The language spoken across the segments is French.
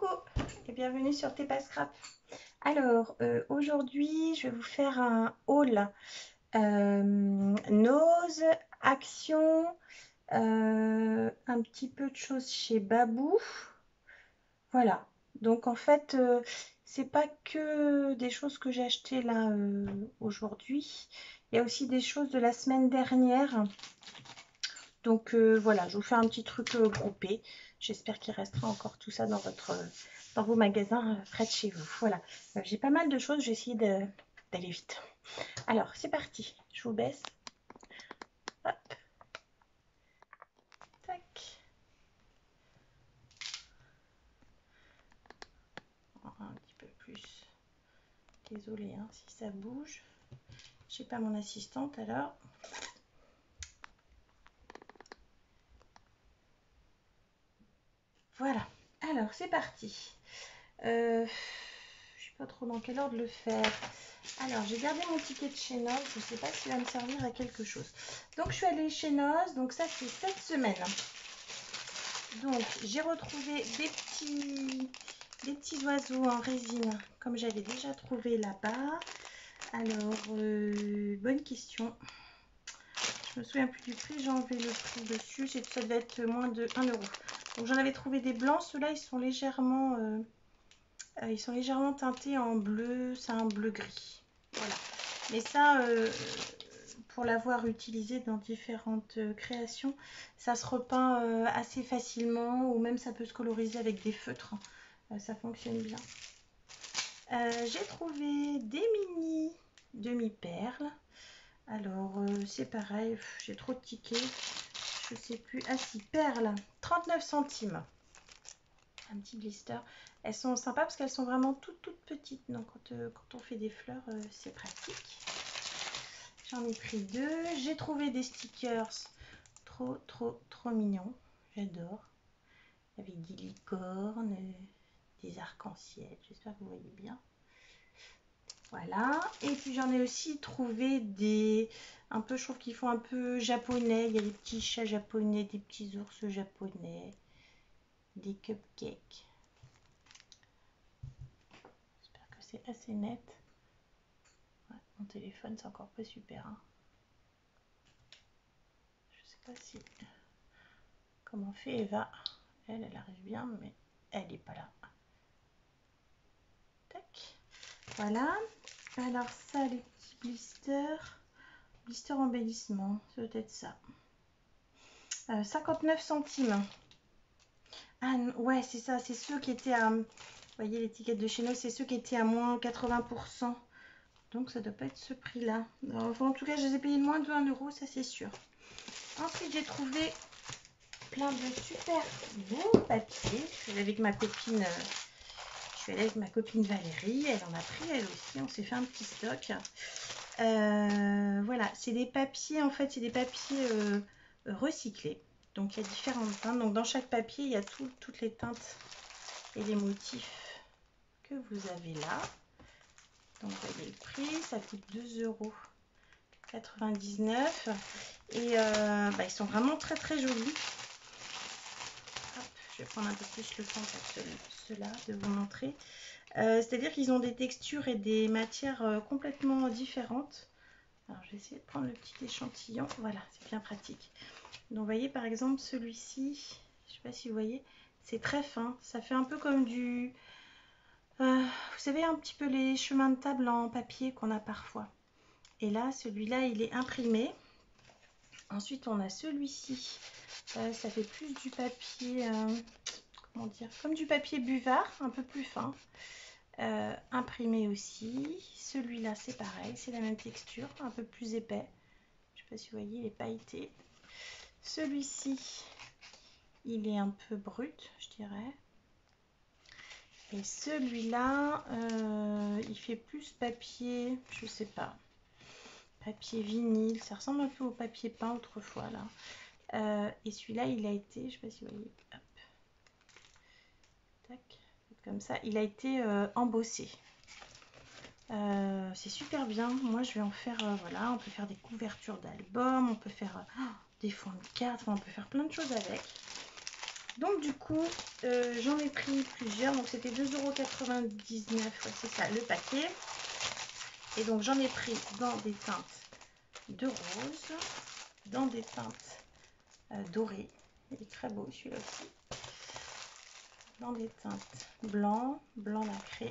Coucou et bienvenue sur T'es pas scrap. Alors, aujourd'hui, je vais vous faire un haul nose, action, un petit peu de choses chez Babou. Voilà. Donc, en fait, c'est pas que des choses que j'ai achetées là aujourd'hui. Il y a aussi des choses de la semaine dernière. Donc voilà, je vous fais un petit truc groupé. J'espère qu'il restera encore tout ça dans vos magasins près de chez vous. Voilà, j'ai pas mal de choses, j'ai essayé d'aller vite. Alors, c'est parti. Je vous baisse. Hop. Tac. Un petit peu plus. Désolée hein, si ça bouge. J'ai pas mon assistante alors. Voilà. Alors, c'est parti. Je sais pas trop dans quel ordre le faire. Alors, j'ai gardé mon ticket de chez Noz. Je ne sais pas s'il va me servir à quelque chose. Donc, je suis allée chez Noz. Donc, ça, c'est cette semaine. Donc, j'ai retrouvé des petits oiseaux en résine, comme j'avais déjà trouvé là-bas. Alors, bonne question. Je me souviens plus du prix. J'ai enlevé le prix dessus. Ça devait être moins de 1 euro. Donc, j'en avais trouvé des blancs. Ceux-là, ils sont légèrement teintés en bleu. C'est un bleu gris. Voilà. Mais ça, pour l'avoir utilisé dans différentes créations, ça se repeint assez facilement ou même ça peut se coloriser avec des feutres. Ça fonctionne bien. J'ai trouvé des mini demi-perles. Alors, c'est pareil, j'ai trop de tickets. Je sais plus. Ah si, perles, 39 centimes. Un petit blister. Elles sont sympas parce qu'elles sont vraiment toutes petites. Donc, quand on fait des fleurs, c'est pratique. J'en ai pris 2. J'ai trouvé des stickers trop mignons. J'adore. Avec des licornes, des arcs-en-ciel. J'espère que vous voyez bien. Voilà. Et puis j'en ai aussi trouvé des... Un peu, je trouve qu'ils font un peu japonais. Il y a des petits chats japonais, des petits ours japonais. Des cupcakes. J'espère que c'est assez net. Ouais, mon téléphone, c'est encore pas super. Hein. Je sais pas si... Comment fait Eva? Elle arrive bien, mais elle n'est pas là. Tac. Voilà. Alors ça, les petits blisters. Blister embellissement, ça doit être ça. 59 centimes. Ah ouais, c'est ça. C'est ceux qui étaient à... Vous voyez l'étiquette de chez nous, c'est ceux qui étaient à moins 80%. Donc ça doit pas être ce prix-là. Enfin, en tout cas, je les ai payés moins de 1 euro, ça c'est sûr. Ensuite, j'ai trouvé plein de super beaux papiers. Je suis allée avec ma copine, Valérie. Elle en a pris elle aussi. On s'est fait un petit stock. Voilà, c'est des papiers. En fait, c'est des papiers recyclés. Donc, il y a différentes teintes. Donc, dans chaque papier, il y a toutes les teintes et les motifs que vous avez là. Donc, vous voyez le prix. Ça coûte 2,99 €. Et ils sont vraiment très jolis. Hop, je vais prendre un peu plus le temps pour ceux-là de vous montrer. C'est-à-dire qu'ils ont des textures et des matières complètement différentes. Alors, je vais essayer de prendre le petit échantillon. Voilà, c'est bien pratique. Donc, vous voyez, par exemple, celui-ci, je ne sais pas si vous voyez, c'est très fin. Ça fait un peu comme du... vous savez, un petit peu les chemins de table en papier qu'on a parfois. Et là, celui-là, il est imprimé. Ensuite, on a celui-ci. Ça fait plus du papier... comment dire, comme du papier buvard, un peu plus fin. Imprimé aussi. Celui-là, c'est pareil, c'est la même texture, un peu plus épais. Je sais pas si vous voyez, il est pailleté. Celui-ci, il est un peu brut, je dirais. Et celui-là, il fait plus papier, je sais pas, papier vinyle. Ça ressemble un peu au papier peint autrefois là. Et celui-là, il a été, je sais pas si vous voyez, hop, tac, comme ça, il a été embossé. C'est super bien. Moi, je vais en faire, voilà, on peut faire des couvertures d'albums, on peut faire des fonds de cartes, on peut faire plein de choses avec. Donc du coup, j'en ai pris plusieurs. Donc c'était 2,99 €, ouais, c'est ça, le paquet. Et donc j'en ai pris dans des teintes de rose, dans des teintes dorées. Il est très beau celui-là aussi. Dans des teintes blanc nacré.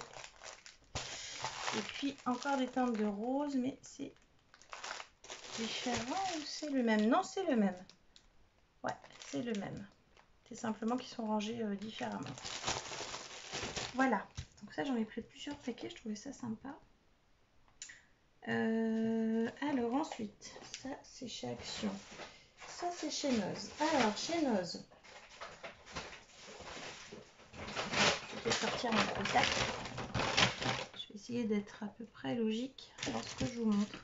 Et puis encore des teintes de rose, mais c'est différent ou c'est le même? Non, c'est le même. Ouais, c'est le même. C'est simplement qu'ils sont rangés différemment. Voilà. Donc ça, j'en ai pris plusieurs paquets. Je trouvais ça sympa. Alors ensuite, ça c'est chez Action. Ça c'est chez Noz. Alors chez Noz, je vais sortir mon gros sac. Je vais essayer d'être à peu près logique dans ce que je vous montre.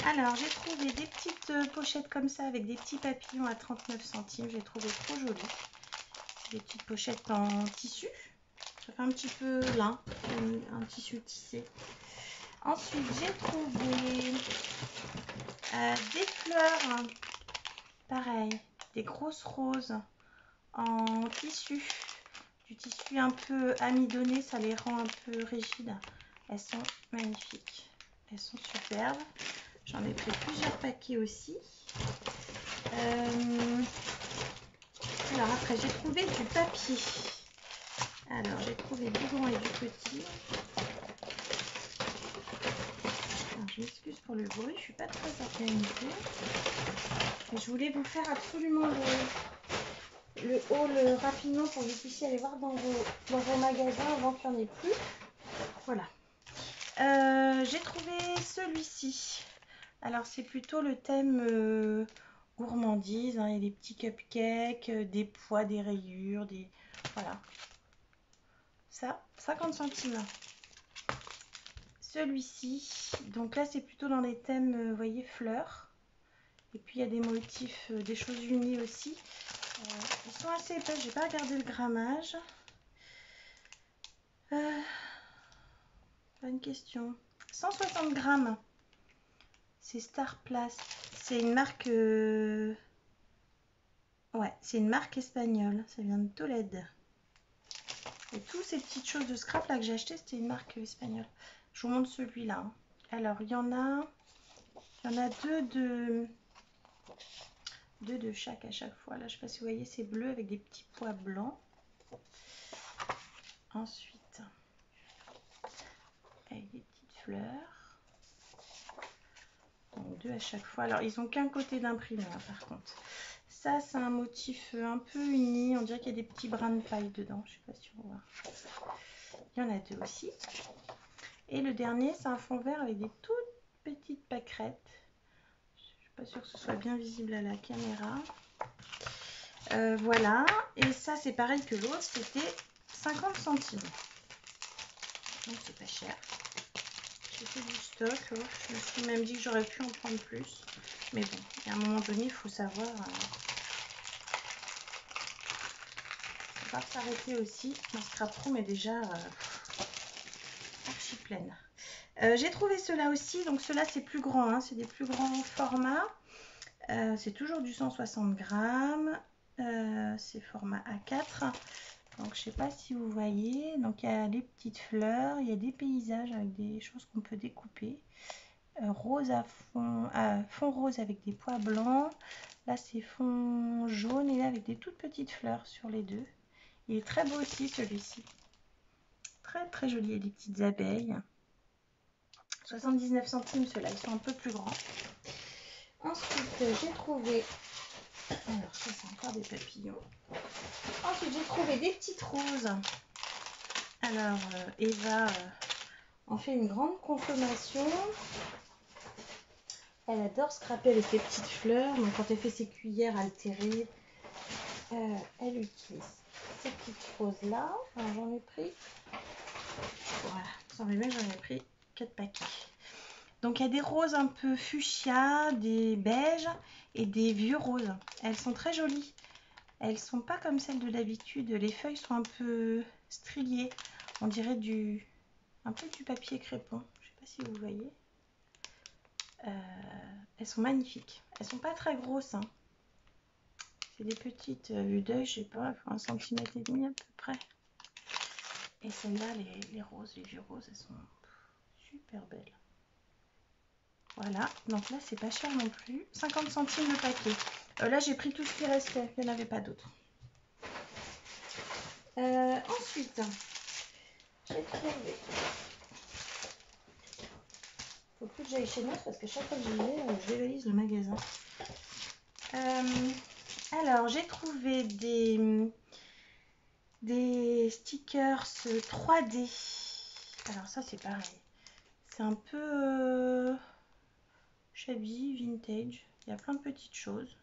Alors j'ai trouvé des petites pochettes comme ça avec des petits papillons à 39 centimes. J'ai trouvé trop joli. Des petites pochettes en tissu. Ça fait un petit peu lin, un tissu tissé. Ensuite j'ai trouvé des fleurs, pareil, des grosses roses en tissu, du tissu un peu amidonné, ça les rend un peu rigides. Elles sont magnifiques, elles sont superbes. J'en ai pris plusieurs paquets aussi. Alors après j'ai trouvé du papier. Alors j'ai trouvé du grand et du petit. Alors, je m'excuse pour le bruit, je suis pas très organisée. Et je voulais vous faire absolument le haul rapidement pour que vous puissiez aller voir dans vos magasins avant qu'il n'y en ait plus. Voilà. J'ai trouvé celui-ci. Alors c'est plutôt le thème gourmandise. Hein. Il y a des petits cupcakes, des pois, des rayures, des... Voilà. Ça, 50 centimes. Celui-ci, donc là c'est plutôt dans les thèmes, vous voyez, fleurs. Et puis il y a des motifs, des choses unies aussi. Ils sont assez épais, j'ai pas regardé le grammage. Bonne question. 160 grammes. C'est Star Plast. C'est une marque... Ouais, c'est une marque espagnole. Ça vient de Tolède. Et toutes ces petites choses de scrap là que j'ai acheté, c'était une marque espagnole. Je vous montre celui-là. Hein. Alors, il y en a deux de chaque à chaque fois. Là, je sais pas si vous voyez, c'est bleu avec des petits pois blancs. Ensuite, avec des petites fleurs. Donc, deux à chaque fois. Alors, ils ont qu'un côté d'imprimé, hein, par contre. Ça, c'est un motif un peu uni. On dirait qu'il y a des petits brins de paille dedans. Je sais pas si on voit. Il y en a deux aussi. Et le dernier, c'est un fond vert avec des toutes petites pâquerettes. Je suis pas sûre que ce soit bien visible à la caméra. Voilà. Et ça, c'est pareil que l'autre. C'était 50 centimes. Donc, c'est pas cher. J'ai fait du stock. Oh, je me suis même dit que j'aurais pu en prendre plus. Mais bon, à un moment donné, il faut savoir... s'arrêter aussi. Ma scrap room est déjà archi pleine. J'ai trouvé ceux-là aussi. Donc ceux-là c'est plus grand. Hein, c'est des plus grands formats. C'est toujours du 160 grammes. C'est format A4. Donc je sais pas si vous voyez. Donc il y a les petites fleurs. Il y a des paysages avec des choses qu'on peut découper. Rose à fond rose avec des pois blancs. Là c'est fond jaune et là avec des toutes petites fleurs sur les deux. Il est très beau aussi celui-ci. Très très joli. Il y a des petites abeilles. 79 centimes ceux-là. Ils sont un peu plus grands. Ensuite j'ai trouvé... Alors ça c'est encore des papillons. Ensuite j'ai trouvé des petites roses. Alors Eva en fait une grande consommation. Elle adore scraper avec ses petites fleurs. Donc quand elle fait ses cuillères altérées, elle utilise ces petites roses là. Alors j'en ai pris, voilà, vous savez bien que j'en ai pris 4 paquets. Donc il y a des roses un peu fuchsia, des beiges et des vieux roses. Elles sont très jolies. Elles sont pas comme celles de d'habitude. Les feuilles sont un peu striées. On dirait un peu du papier crépon. Je sais pas si vous voyez. Elles sont magnifiques. Elles sont pas très grosses. Hein. C'est des petites vues d'œil, je sais pas, il faut 1,5 cm à peu près. Et celles-là, les roses, les vieux roses, elles sont super belles. Voilà, donc là c'est pas cher non plus. 50 centimes le paquet. Là j'ai pris tout ce qui restait, il n'y en avait pas d'autres. Ensuite, j'ai trouvé. Faut plus que j'aille chez moi parce que chaque fois que j'y vais, je dévalise le magasin. Alors j'ai trouvé des stickers 3D. Alors ça c'est pareil. C'est un peu shabby, vintage. Il y a plein de petites choses.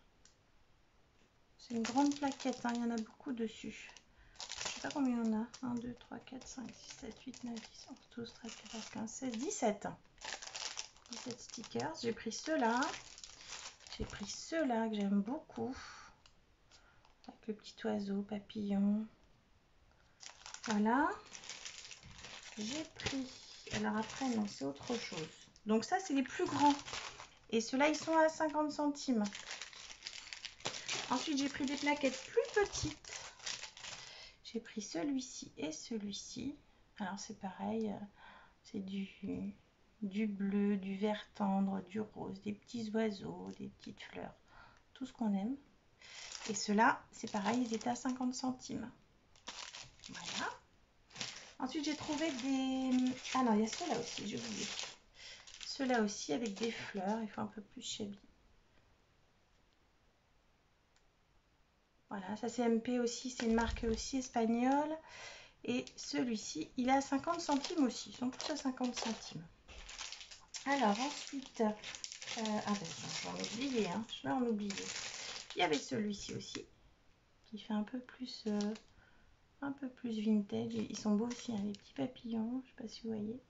C'est une grande plaquette, hein. Il y en a beaucoup dessus. Je sais pas combien il y en a. 1, 2, 3, 4, 5, 6, 7, 8, 9, 10, 11, 12, 13, 14, 15, 16, 17. 17 stickers. J'ai pris ceux-là. J'ai pris ceux-là que j'aime beaucoup. Avec le petit oiseau, papillon. Voilà. J'ai pris... Alors après, non, c'est autre chose. Donc ça, c'est les plus grands. Et ceux-là, ils sont à 50 centimes. Ensuite, j'ai pris des plaquettes plus petites. J'ai pris celui-ci et celui-ci. Alors c'est pareil, c'est du bleu, du vert tendre, du rose, des petits oiseaux, des petites fleurs, tout ce qu'on aime. Et ceux-là, c'est pareil, ils étaient à 50 centimes. Voilà. Ensuite, j'ai trouvé des... Ah non, il y a ceux-là aussi, j'ai oublié. Ceux-là aussi avec des fleurs, il faut un peu plus shabby. Voilà, ça c'est MP aussi, c'est une marque aussi espagnole. Et celui-ci, il est à 50 centimes aussi. Ils sont tous à 50 centimes. Alors ensuite, ah ben j'en ai oublié, hein, je vais en oublier. Il y avait celui-ci aussi, qui fait un peu plus vintage. Ils sont beaux aussi, hein, les petits papillons, je sais pas si vous voyez.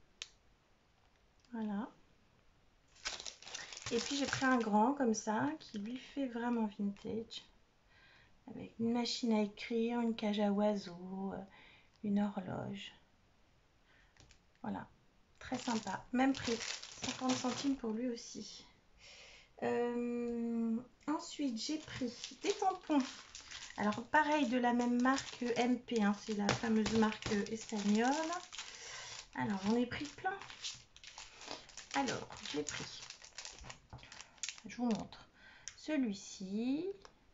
Voilà. Et puis j'ai pris un grand comme ça, qui lui fait vraiment vintage. Avec une machine à écrire, une cage à oiseaux, une horloge. Voilà, très sympa. Même prix, 50 centimes pour lui aussi. Ensuite, j'ai pris des tampons. Alors, pareil, de la même marque MP, hein, c'est la fameuse marque espagnole. Alors, j'en ai pris plein. Alors, j'ai pris, je vous montre, celui-ci,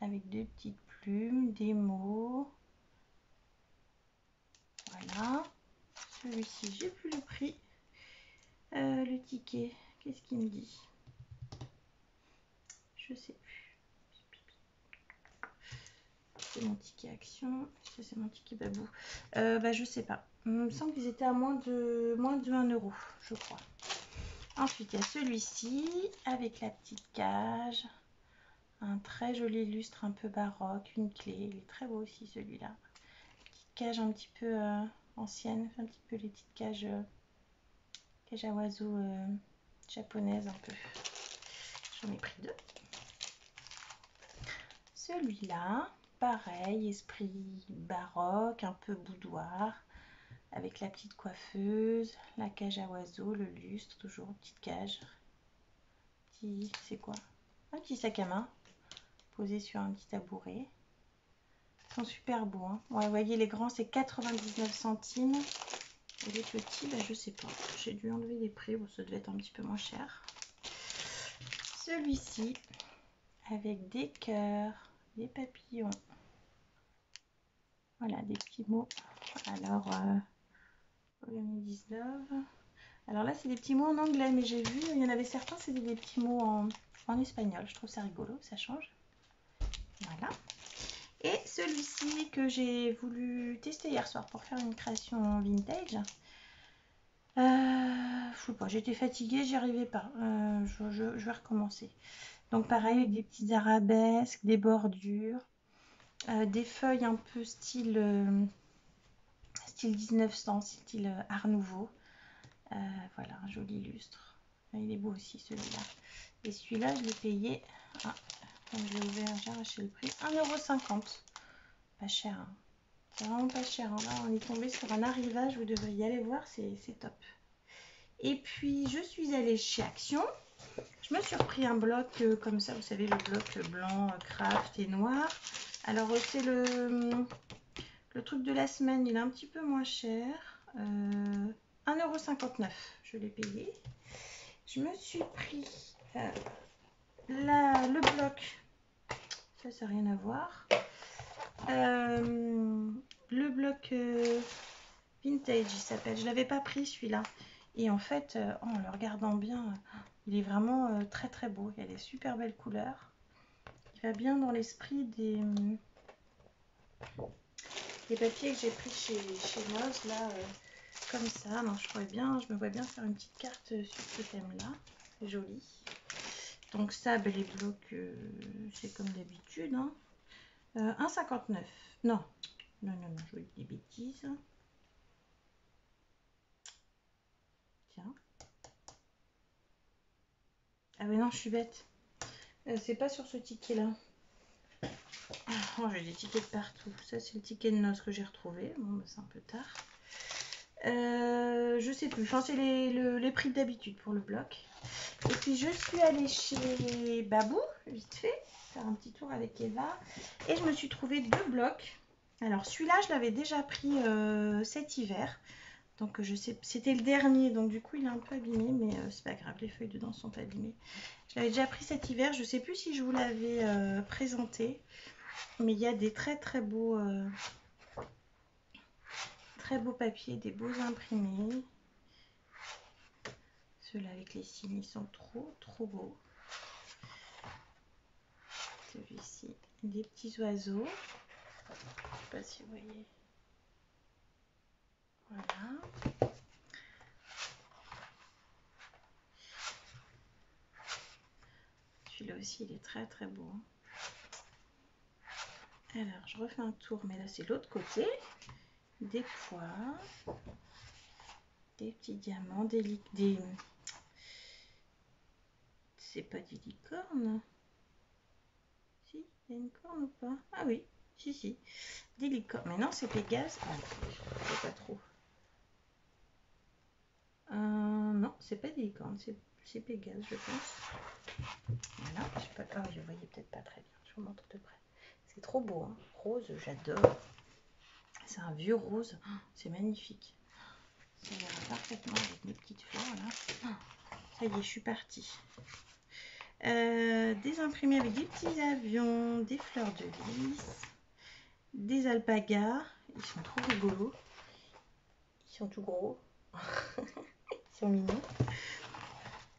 avec deux petites plumes, des mots. Voilà. Celui-ci, j'ai plus le prix. Le ticket, qu'est-ce qu'il me dit? Je sais plus. C'est mon ticket action. C'est mon ticket babou. Je sais pas. Il me semble qu'ils étaient à moins de 1 euro, je crois. Ensuite, il y a celui-ci avec la petite cage. Un très joli lustre un peu baroque. Une clé. Il est très beau aussi celui-là. Petite cage un petit peu ancienne. Un petit peu les petites cages, cages à oiseaux japonaises un peu. J'en ai pris deux. Celui-là, pareil, esprit baroque, un peu boudoir, avec la petite coiffeuse, la cage à oiseaux, le lustre, toujours petite cage. C'est quoi? Un petit sac à main, posé sur un petit tabouret. Ils sont super beaux, hein. Ouais, vous voyez, les grands, c'est 99 centimes. Et les petits, je sais pas. J'ai dû enlever les prix, bon, ça devait être un petit peu moins cher. Celui-ci, avec des cœurs, des papillons. Voilà, des petits mots. Alors, volume 19. Alors là, c'est des petits mots en anglais, mais j'ai vu, il y en avait certains, c'était des petits mots en espagnol. Je trouve ça rigolo, ça change. Voilà. Et celui-ci que j'ai voulu tester hier soir pour faire une création vintage. Je sais pas, j'étais fatiguée, j'y arrivais pas. Je vais recommencer. Donc pareil, avec des petites arabesques, des bordures, des feuilles un peu style 1900, style Art Nouveau. Voilà, un joli lustre. Il est beau aussi celui-là. Et celui-là, je l'ai payé. Ah, quand je l'ai ouvert, j'ai arraché le prix. 1,50 €. Pas cher. Hein. C'est vraiment pas cher. Hein. Là, on est tombé sur un arrivage. Vous devriez aller voir, c'est top. Et puis, je suis allée chez Action. Je me suis repris un bloc comme ça, vous savez, le bloc blanc, craft et noir. Alors, c'est le truc de la semaine, il est un petit peu moins cher. 1,59 €, je l'ai payé. Je me suis pris le bloc, ça n'a rien à voir. Le bloc vintage, il s'appelle. Je ne l'avais pas pris celui-là. Et en fait, en le regardant bien, il est vraiment très très beau. Il y a des super belles couleurs. Il va bien dans l'esprit des papiers que j'ai pris chez Noz, là, comme ça. Non, je me vois bien faire une petite carte sur ce thème-là. C'est joli. Donc ça, ben, les blocs, c'est comme d'habitude. Hein. 1,59 €. Non, non, je vous dis des bêtises. Tiens. Ah mais non, je suis bête. C'est pas sur ce ticket-là. Oh, j'ai des tickets de partout. Ça, c'est le ticket de noces que j'ai retrouvé. Bon, bah, c'est un peu tard. Je sais plus. Enfin, c'est les prix d'habitude pour le bloc. Et puis, je suis allée chez Babou, vite fait, faire un petit tour avec Eva. Et je me suis trouvé 2 blocs. Alors, celui-là, je l'avais déjà pris cet hiver. Donc, je sais, c'était le dernier. Donc, du coup, il est un peu abîmé. Mais c'est pas grave, les feuilles dedans sont abîmées. Je l'avais déjà pris cet hiver. Je sais plus si je vous l'avais présenté. Mais il y a des très beaux papiers, des beaux imprimés. Ceux-là avec les signes, ils sont trop beaux. Celui-ci, des petits oiseaux. Je sais pas si vous voyez. Voilà. Celui-là aussi, il est très beau. Alors, je refais un tour, mais là, c'est l'autre côté. Des pois. Des petits diamants, des... C'est pas des licornes. Si, il y a une corne ou pas? Ah oui, si. Des licornes. Mais non, c'est Pégase. Ah, je sais pas trop. Non, c'est pas des licornes, c'est Pégase, je pense. Voilà, je sais pas. Ah, je voyais peut-être pas très bien. Je vous montre de près. C'est trop beau, hein. Rose, j'adore. C'est un vieux rose. Oh, c'est magnifique. Ça ira parfaitement avec mes petites fleurs là. Oh, ça y est, je suis partie. Des imprimés avec des petits avions, des fleurs de lys, des alpagas. Ils sont trop rigolos. Ils sont tout gros. Ils sont mignons.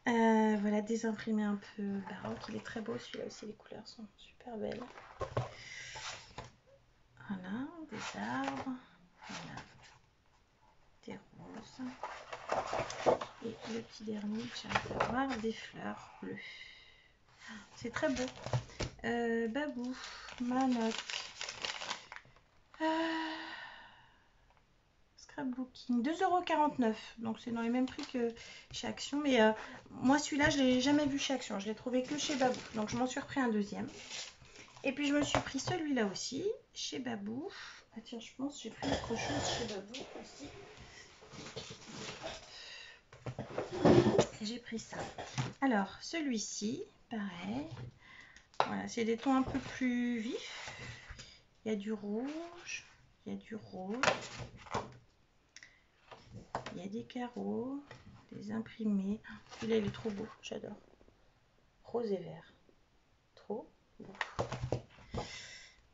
Voilà, des imprimés un peu baroques. Il est très beau celui-là aussi, les couleurs sont super belles. Voilà, des arbres. Voilà, des roses. Et le petit dernier que j'arrive à voir, des fleurs bleues. C'est très beau. Babou, ma note. Scrapbooking, 2,49 €. Donc c'est dans les mêmes prix que chez Action. Mais moi celui-là, je ne l'ai jamais vu chez Action. Je l'ai trouvé que chez Babou. Donc je m'en suis repris un deuxième. Et puis je me suis pris celui-là aussi, chez Babou. Ah tiens, je pense que j'ai pris autre chose chez Babou aussi. Et j'ai pris ça. Alors, celui-ci, pareil. Voilà, c'est des tons un peu plus vifs. Il y a du rouge, il y a du rose. Il y a des carreaux, des imprimés. Celui-là, il est trop beau, j'adore. Rose et vert. Trop beau.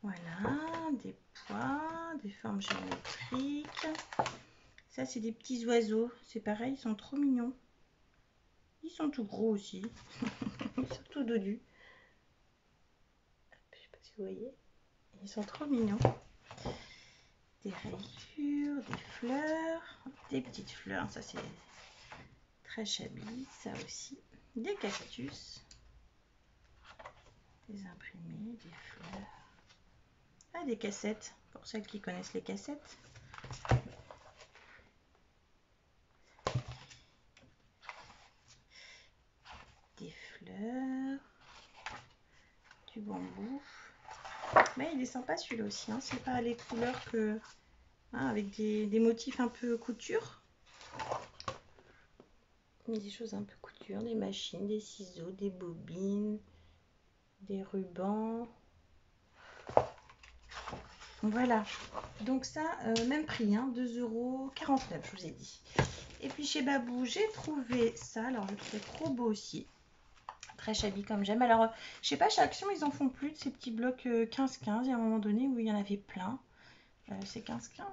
Voilà, des pois, des formes géométriques. Ça, c'est des petits oiseaux. C'est pareil, ils sont trop mignons. Ils sont tout gros aussi. Ils sont tout dodus. Je sais pas si vous voyez. Ils sont trop mignons. Des rayures, des fleurs, des petites fleurs. Ça, c'est très chablis. Ça aussi. Des cactus. Des imprimés, des fleurs. Ah, des cassettes. Pour celles qui connaissent les cassettes. Des fleurs. Du bambou. Mais il est sympa celui-là aussi. Hein. C'est pas les couleurs que... Hein, avec des motifs un peu couture. mis des choses un peu couture, des machines, des ciseaux, des bobines, des rubans. Voilà, donc ça, même prix, hein, 2,49 €, je vous ai dit. Et puis chez Babou, j'ai trouvé ça, alors je le trouvais trop beau aussi. Très shabby comme j'aime. Alors, je sais pas, chez Action, ils en font plus de ces petits blocs 15-15. Il y a un moment donné où il y en avait plein. C'est 15-15.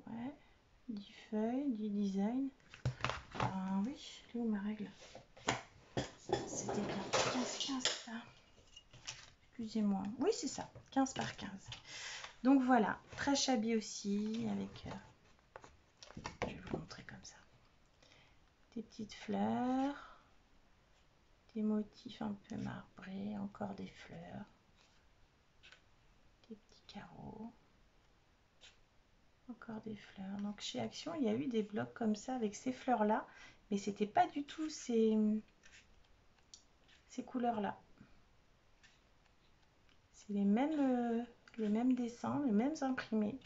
Ouais, 10 feuilles, 10 designs. Oui, elle est où ma règle? C'était bien 15-15 ça. Excusez-moi. Oui, c'est ça, 15 par 15. Donc voilà, très shabby aussi, avec... je vais vous montrer comme ça. Des petites fleurs, des motifs un peu marbrés, encore des fleurs, des petits carreaux, encore des fleurs. Donc chez Action, il y a eu des blocs comme ça avec ces fleurs-là, mais c'était pas du tout ces couleurs-là. C'est les mêmes dessins, les mêmes imprimés.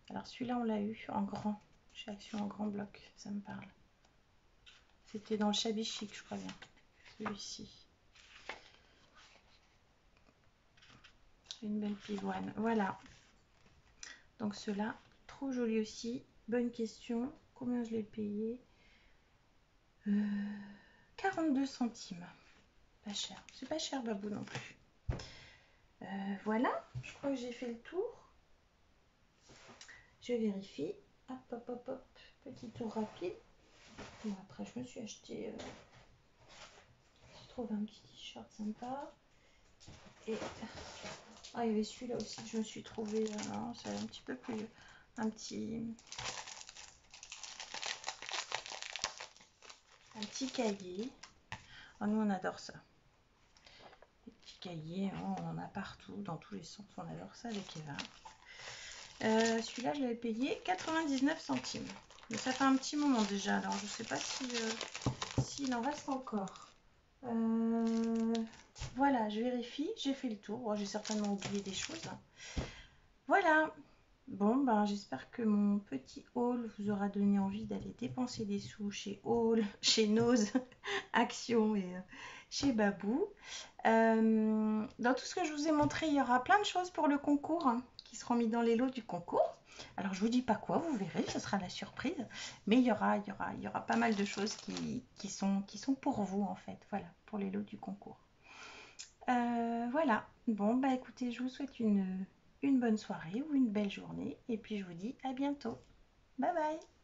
Alors celui-là, on l'a eu en grand, chez Action en grand bloc, ça me parle. C'était dans le shabby chic, je crois bien, celui-ci. Une belle pivoine, voilà. Donc ceux-là, trop joli aussi. Bonne question, combien je l'ai payé? 42 centimes. Pas cher, c'est pas cher Babou non plus. Voilà, je crois que j'ai fait le tour. Je vérifie. Hop, hop, hop, hop. Petit tour rapide. Bon, après, je me suis acheté... je trouve un petit t-shirt sympa. Et... ah, il y avait celui-là aussi que je me suis trouvé. Non, c'est un petit peu plus... un petit cahier. Oh, nous, on adore ça. Les petits cahiers, on en a partout, dans tous les sens. On adore ça avec Eva. Celui-là, je l'avais payé 99 centimes. Mais ça fait un petit moment déjà. Alors, je ne sais pas s'il en reste encore. Voilà, je vérifie. J'ai fait le tour. Bon, j'ai certainement oublié des choses. Voilà. Bon, ben, j'espère que mon petit haul vous aura donné envie d'aller dépenser des sous chez Haul, chez Nose, Action et chez Babou. Dans tout ce que je vous ai montré, il y aura plein de choses pour le concours qui seront mis dans les lots du concours. Alors, je vous dis pas quoi, vous verrez, ce sera la surprise. Mais il y aura pas mal de choses qui sont pour vous, en fait. Voilà, pour les lots du concours. Voilà. Bon, bah écoutez, je vous souhaite une bonne soirée ou une belle journée. Et puis, je vous dis à bientôt. Bye bye!